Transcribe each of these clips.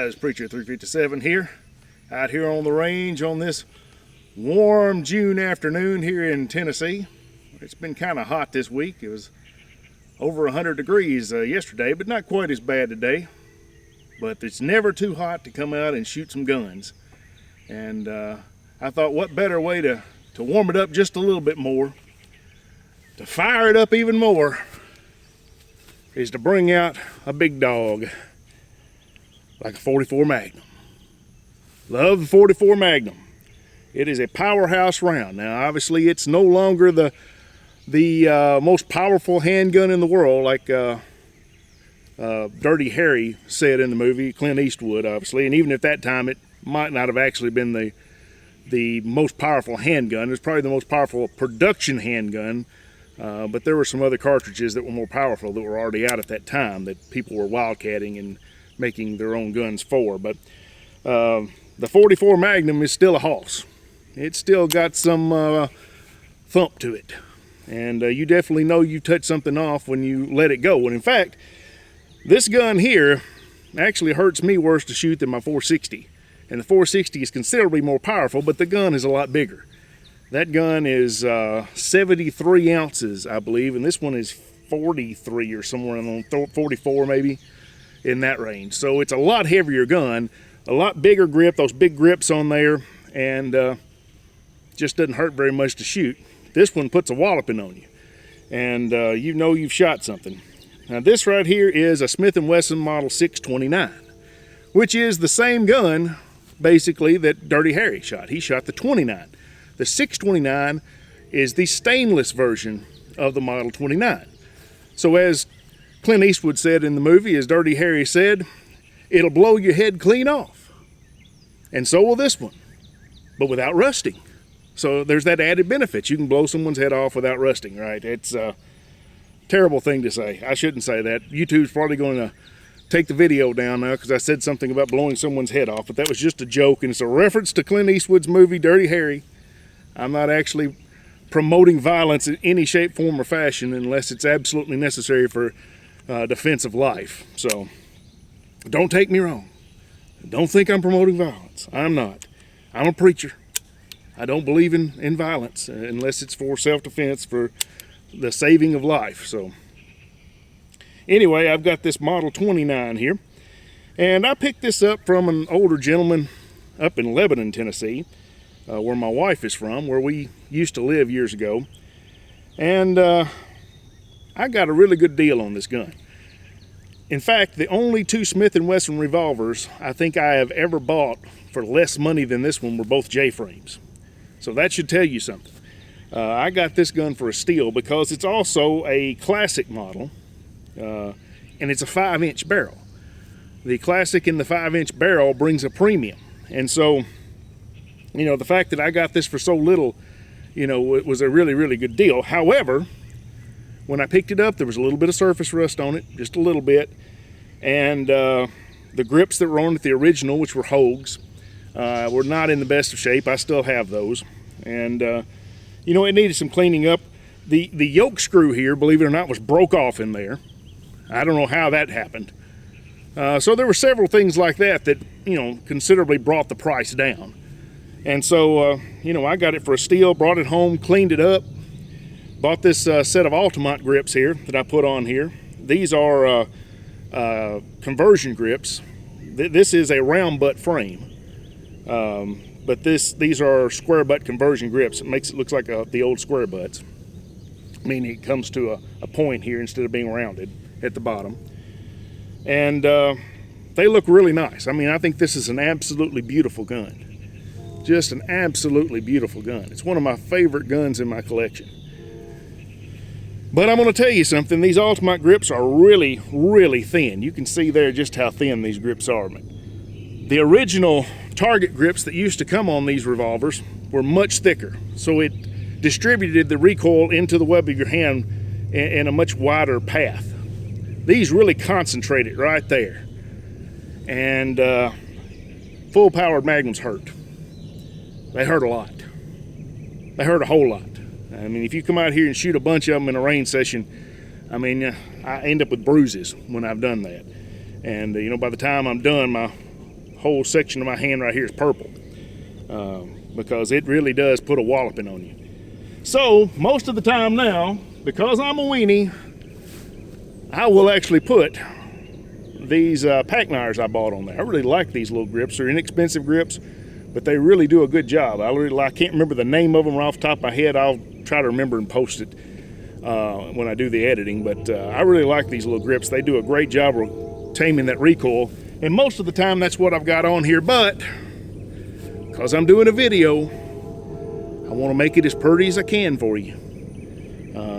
guys, Preacher 357 here, out here on the range on this warm June afternoon here in Tennessee. It's been kind of hot this week. It was over 100 degrees yesterday, but not quite as bad today. But it's never too hot to come out and shoot some guns. And I thought, what better way to warm it up just a little bit more, to fire it up even more, is to bring out a big dog like a 44 Magnum. Love the 44 Magnum. It is a powerhouse round. Now obviously it's no longer the most powerful handgun in the world, like Dirty Harry said in the movie, Clint Eastwood obviously, and even at that time it might not have actually been the most powerful handgun. It was probably the most powerful production handgun, but there were some other cartridges that were more powerful that were already out at that time that people were wildcatting and making their own guns for. But the 44 Magnum is still a hoss. It's still got some thump to it, and you definitely know you touch something off when you let it go. And in fact, this gun here actually hurts me worse to shoot than my 460. And the 460 is considerably more powerful, but the gun is a lot bigger. That gun is 73 ounces, I believe, and this one is 43 or somewhere around 44 maybe, in that range. So it's a lot heavier gun, a lot bigger grip, those big grips on there, and just doesn't hurt very much to shoot. This one puts a walloping on you, and you know you've shot something. Now this right here is a Smith and Wesson model 629, which is the same gun basically that Dirty Harry shot. He shot the 29. The 629 is the stainless version of the model 29. So as Clint Eastwood said in the movie, as Dirty Harry said, it'll blow your head clean off. And so will this one, but without rusting. So there's that added benefit. You can blow someone's head off without rusting, right? It's a terrible thing to say. I shouldn't say that. YouTube's probably going to take the video down now because I said something about blowing someone's head off, but that was just a joke, and it's a reference to Clint Eastwood's movie Dirty Harry. I'm not actually promoting violence in any shape, form, or fashion unless it's absolutely necessary for defense of life. So don't take me wrong. Don't think I'm promoting violence. I'm not. I'm a preacher. I don't believe in violence unless it's for self-defense, for the saving of life. So anyway, I've got this model 29 here, and I picked this up from an older gentleman up in Lebanon, Tennessee, where my wife is from, where we used to live years ago. And I got a really good deal on this gun. In fact, the only two Smith and Wesson revolvers I think I have ever bought for less money than this one were both J-frames. So that should tell you something. I got this gun for a steal because it's also a classic model, and it's a 5-inch barrel. The classic in the 5-inch barrel brings a premium. And so, you know, the fact that I got this for so little, you know, it was a really, really good deal. However, when I picked it up, there was a little bit of surface rust on it, just a little bit. And the grips that were on it, the original, which were Hogues, were not in the best of shape. I still have those. And, you know, it needed some cleaning up. The yoke screw here, believe it or not, was broke off in there. I don't know how that happened. So there were several things like that that, you know, considerably brought the price down. And so, you know, I got it for a steal, brought it home, cleaned it up. Bought this set of Altamont grips here that I put on here. These are conversion grips. This is a round butt frame, but these are square butt conversion grips. It makes it look like the old square butts, meaning it comes to a point here instead of being rounded at the bottom. And they look really nice. I mean, I think this is an absolutely beautiful gun. Just an absolutely beautiful gun. It's one of my favorite guns in my collection. But I'm going to tell you something, these Altamont grips are really, really thin. You can see there just how thin these grips are. The original target grips that used to come on these revolvers were much thicker, so it distributed the recoil into the web of your hand in a much wider path. These really concentrate it right there. And full-powered Magnums hurt. They hurt a lot. They hurt a whole lot. I mean, if you come out here and shoot a bunch of them in a range session, I mean, I end up with bruises when I've done that. And, you know, by the time I'm done, my whole section of my hand right here is purple, because it really does put a walloping on you. So most of the time now, because I'm a weenie, I will actually put these pack knives I bought on there. I really like these little grips. They're inexpensive grips, but they really do a good job. I can't remember the name of them right off the top of my head. I'll try to remember and post it when I do the editing, but I really like these little grips. They do a great job of taming that recoil, and most of the time that's what I've got on here, but because I'm doing a video, I want to make it as pretty as I can for you.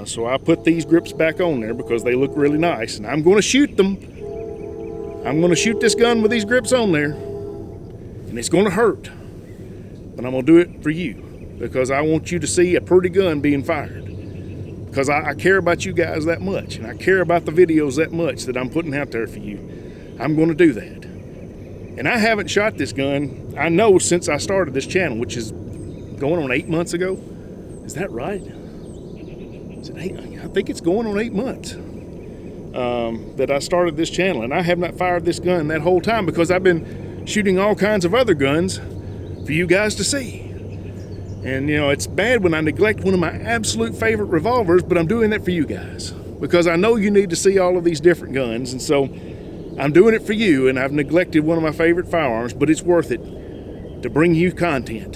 So I put these grips back on there because they look really nice, and I'm going to shoot them. I'm going to shoot this gun with these grips on there, and it's going to hurt, but I'm going to do it for you because I want you to see a pretty gun being fired, because I care about you guys that much, and I care about the videos that much that I'm putting out there for you. I'm going to do that. And I haven't shot this gun, I know, since I started this channel, which is going on 8 months ago. Is that right? Is it 8? I think it's going on 8 months that I started this channel, and I have not fired this gun that whole time because I've been shooting all kinds of other guns for you guys to see. And you know, it's bad when I neglect one of my absolute favorite revolvers, but I'm doing that for you guys because I know you need to see all of these different guns, and so I'm doing it for you. And I've neglected one of my favorite firearms, but it's worth it to bring you content,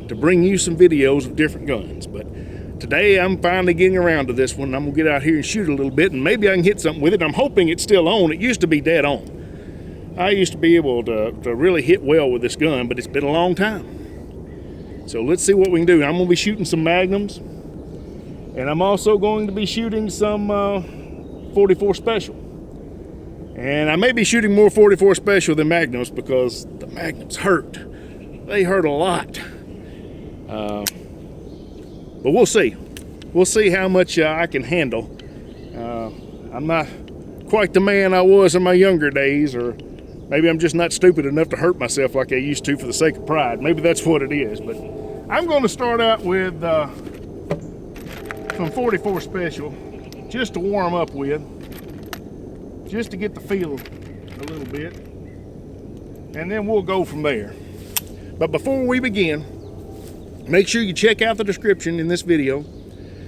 to bring you some videos of different guns. But today I'm finally getting around to this one. I'm gonna get out here and shoot a little bit, and maybe I can hit something with it. I'm hoping it's still on. It used to be dead on. I used to be able to really hit well with this gun, but it's been a long time. So let's see what we can do. I'm gonna be shooting some Magnums, and I'm also going to be shooting some 44 Special. And I may be shooting more 44 Special than Magnums because the Magnums hurt. They hurt a lot. But we'll see. We'll see how much I can handle. I'm not quite the man I was in my younger days, or maybe I'm just not stupid enough to hurt myself like I used to for the sake of pride. Maybe that's what it is. But I'm going to start out with some 44 Special just to warm up with, just to get the feel a little bit, and then we'll go from there. But before we begin, make sure you check out the description in this video.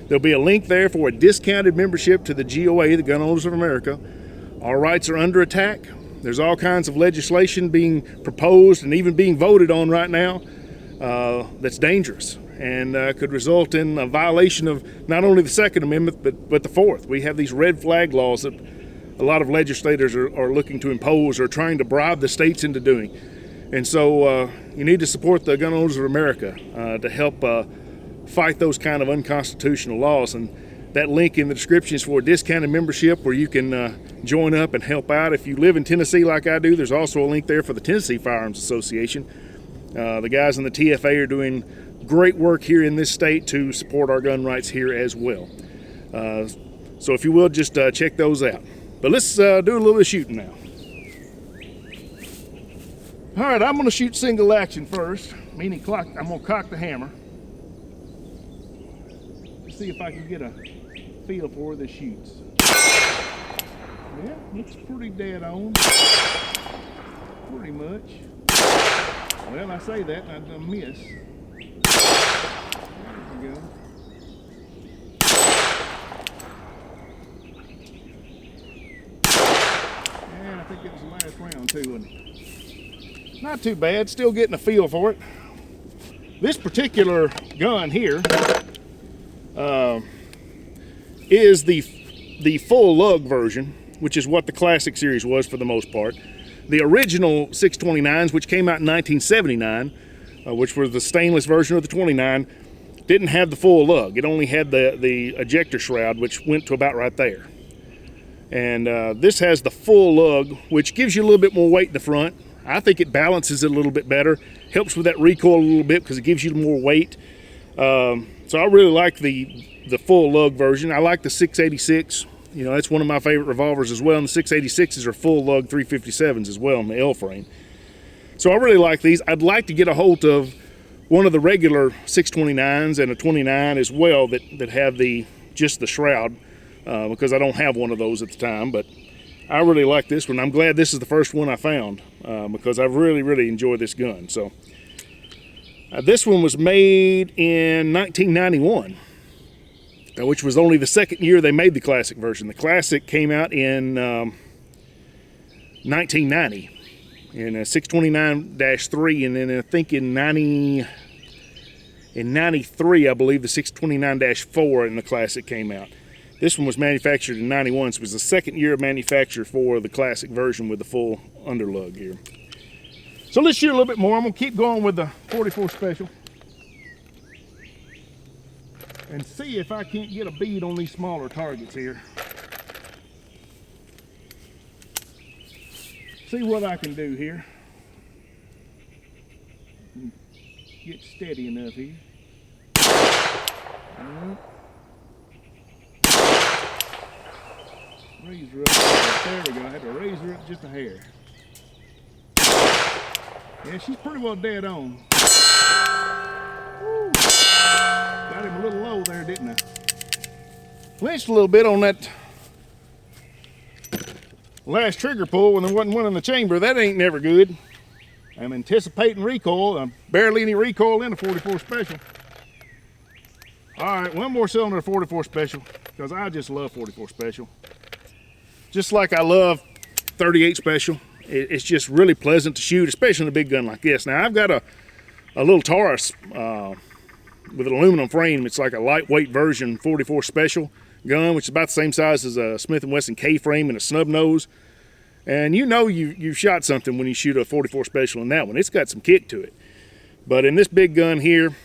There'll be a link there for a discounted membership to the GOA, the Gun Owners of America. Our rights are under attack. There's all kinds of legislation being proposed and even being voted on right now that's dangerous and could result in a violation of not only the Second Amendment, but the Fourth. We have these red flag laws that a lot of legislators are looking to impose or trying to bribe the states into doing. And so you need to support the Gun Owners of America to help fight those kind of unconstitutional laws. And that link in the description is for a discounted membership where you can join up and help out. If you live in Tennessee like I do, there's also a link there for the Tennessee Firearms Association. The guys in the TFA are doing great work here in this state to support our gun rights here as well. So if you will, just check those out. But let's do a little bit of shooting now. All right, I'm gonna shoot single action first, meaning I'm gonna cock the hammer. Let's see if I can get a feel for where this shoots. Yeah, looks pretty dead on. Pretty much. Well, I say that and I miss. There we go. And I think it was the last round too, wasn't it? Not too bad, still getting a feel for it. This particular gun here is the full lug version, which is what the Classic series was for the most part. The original 629s, which came out in 1979, which was the stainless version of the 29, didn't have the full lug. It only had the ejector shroud, which went to about right there. And this has the full lug, which gives you a little bit more weight in the front. I think it balances it a little bit better, helps with that recoil a little bit because it gives you more weight. So I really like the full lug version. I like the 686. You know, that's one of my favorite revolvers as well. And the 686s are full lug 357s as well in the L frame. So I really like these. I'd like to get a hold of one of the regular 629s and a 29 as well that have just the shroud because I don't have one of those at the time. But I really like this one. I'm glad this is the first one I found because I really enjoy this gun. So this one was made in 1991, which was only the second year they made the classic version. The classic came out in 1990 in a 629-3, and then I think in 93, I believe the 629-4 and the classic came out. This one was manufactured in 91, so it was the second year of manufacture for the classic version with the full underlug here. So let's shoot a little bit more. I'm gonna keep going with the 44 Special and see if I can't get a bead on these smaller targets here. See what I can do here. Get steady enough here. Raise her up. There we go. I had to raise her up just a hair. Yeah, she's pretty well dead on. Woo. Got him a little low there, didn't I? Flinched a little bit on that last trigger pull when there wasn't one in the chamber. That ain't never good. I'm anticipating recoil. I'm barely any recoil in a 44 Special. All right, one more cylinder of 44 Special because I just love 44 Special. Just like I love 38 Special. It's just really pleasant to shoot, especially in a big gun like this. Now I've got a little Taurus with an aluminum frame. It's like a lightweight version 44 Special gun, which is about the same size as a Smith and Wesson K frame and a snub nose. And you know you've shot something when you shoot a 44 Special in that one. It's got some kick to it. But in this big gun here,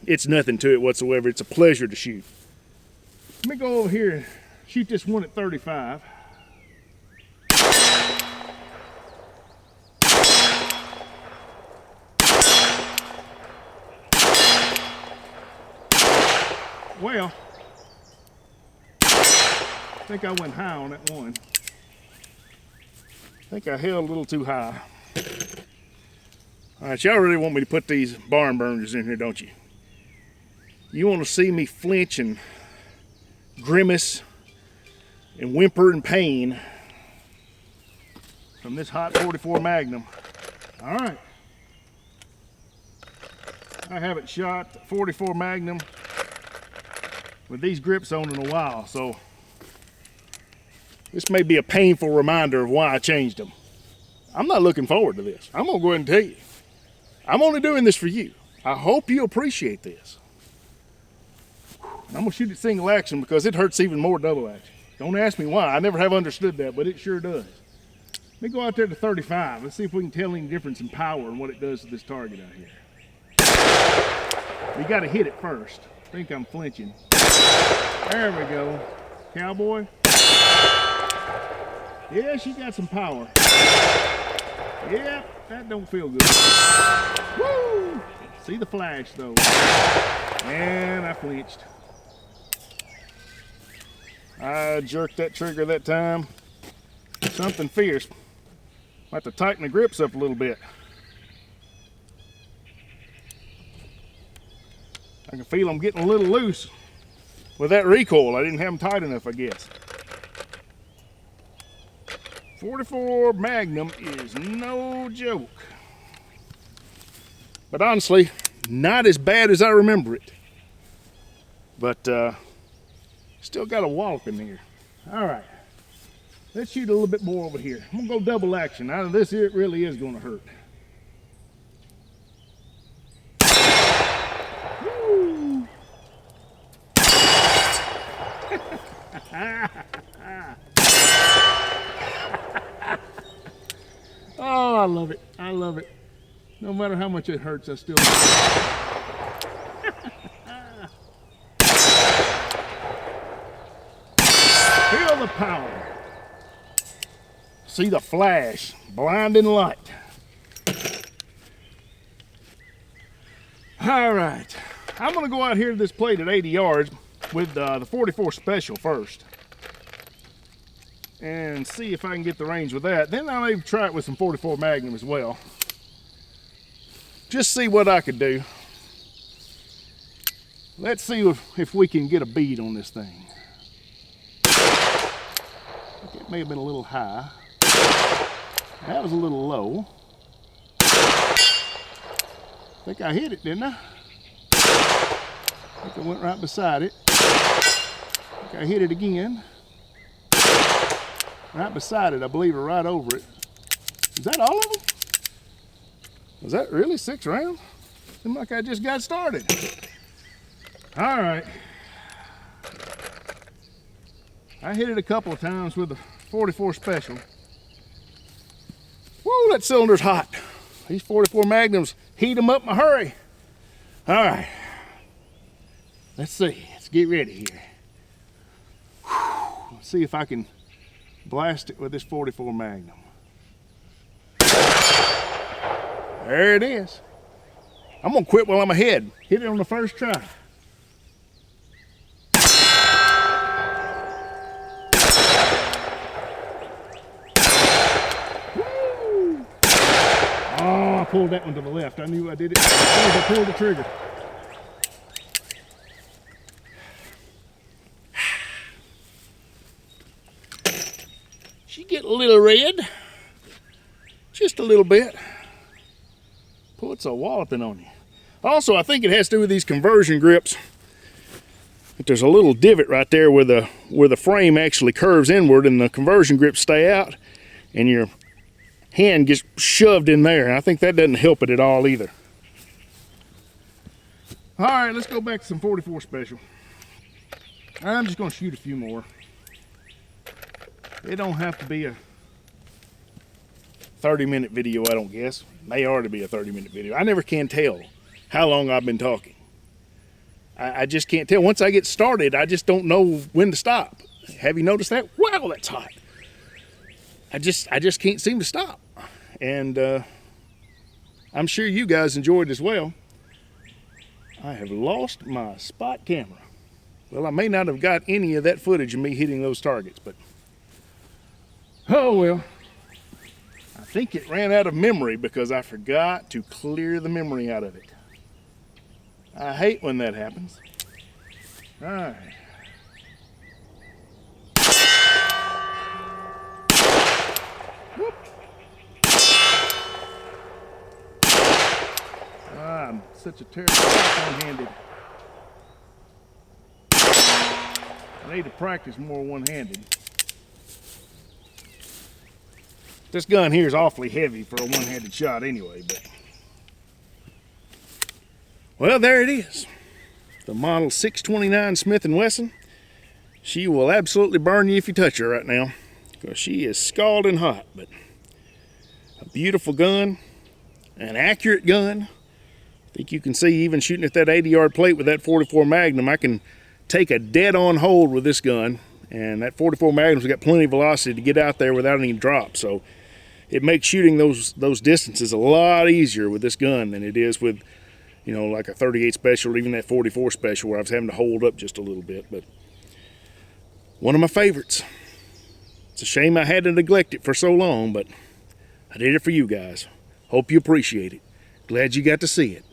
it's nothing to it whatsoever. It's a pleasure to shoot. Let me go over here and shoot this one at 35. Well, I think I went high on that one. I think I held a little too high. All right, y'all really want me to put these barn burners in here, don't you? You want to see me flinch and grimace and whimper in pain from this hot 44 Magnum. All right. I haven't shot 44 Magnum with these grips on in a while, so this may be a painful reminder of why I changed them. I'm not looking forward to this. I'm gonna go ahead and tell you. I'm only doing this for you. I hope you appreciate this. I'm gonna shoot it single action because it hurts even more double action. Don't ask me why. I never have understood that, but it sure does. Let me go out there to 35. Let's see if we can tell any difference in power and what it does to this target out here. We gotta hit it first. I think I'm flinching. There we go. Cowboy. Yeah, she got some power. Yeah, that don't feel good. Woo! See the flash though. And I flinched. I jerked that trigger that time. Something fierce. I'll have to tighten the grips up a little bit. I can feel them getting a little loose with that recoil. I didn't have them tight enough, I guess. 44 Magnum is no joke. But honestly, not as bad as I remember it. But still got a wallop in here. All right, let's shoot a little bit more over here. I'm gonna go double action. Out of this here, it really is gonna hurt. Woo. Oh, I love it. I love it. No matter how much it hurts, I still love it. Feel the power. See the flash, blinding light. All right, I'm gonna go out here to this plate at 80 yards with the 44 Special first and see if I can get the range with that. Then I'll maybe try it with some 44 Magnum as well. Just see what I could do. Let's see if we can get a bead on this thing. Okay, It may have been a little high. That was a little low. I think I hit it, didn't I? I think I went right beside it. I think I hit it again. Right beside it, I believe, or right over it. Is that all of them? Was that really 6 rounds? Seemed like I just got started. All right. I hit it a couple of times with the 44 Special. Whoa, that cylinder's hot. These 44 Magnums heat them up in a hurry. All right. Let's see. Let's get ready here. Whew. Let's see if I can blast it with this 44 Magnum. There it is. I'm gonna quit while I'm ahead. Hit it on the first try. Woo! Oh, I pulled that one to the left. I knew I did it as soon as I pulled the trigger. She get a little red, just a little bit. Puts a walloping on you. Also, I think it has to do with these conversion grips. But there's a little divot right there where the frame actually curves inward and the conversion grips stay out and your hand gets shoved in there. I think that doesn't help it at all either. All right, let's go back to some 44 Special. I'm just gonna shoot a few more. It don't have to be a 30-minute video, I don't guess. May ought to be a 30-minute video. I never can tell how long I've been talking. I just can't tell. Once I get started, I just don't know when to stop. Have you noticed that? Wow, that's hot. I just can't seem to stop. And I'm sure you guys enjoyed as well. I have lost my spot camera. Well, I may not have got any of that footage of me hitting those targets, but oh well. I think it ran out of memory because I forgot to clear the memory out of it. I hate when that happens. All right. Whoop. I'm such a terrible one-handed. I need to practice more one-handed. This gun here is awfully heavy for a one-handed shot anyway, but well, there it is. The model 629 Smith and Wesson. She will absolutely burn you if you touch her right now because she is scalding hot, but a beautiful gun, an accurate gun. I think you can see even shooting at that 80-yard plate with that 44 Magnum, I can take a dead-on hold with this gun, and that 44 Magnum's got plenty of velocity to get out there without any drop, so it makes shooting those distances a lot easier with this gun than it is with, you know, like a 38 Special or even that 44 Special where I was having to hold up just a little bit. But one of my favorites. It's a shame I had to neglect it for so long, but I did it for you guys. Hope you appreciate it. Glad you got to see it.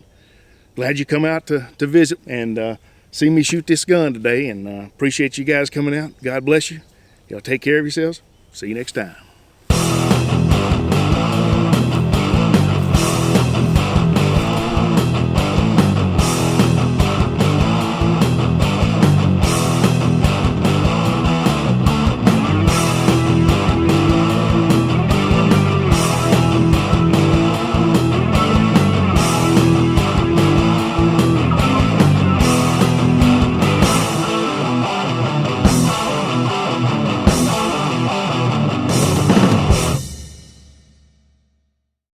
Glad you come out to visit and see me shoot this gun today, and appreciate you guys coming out. God bless you. Y'all take care of yourselves. See you next time.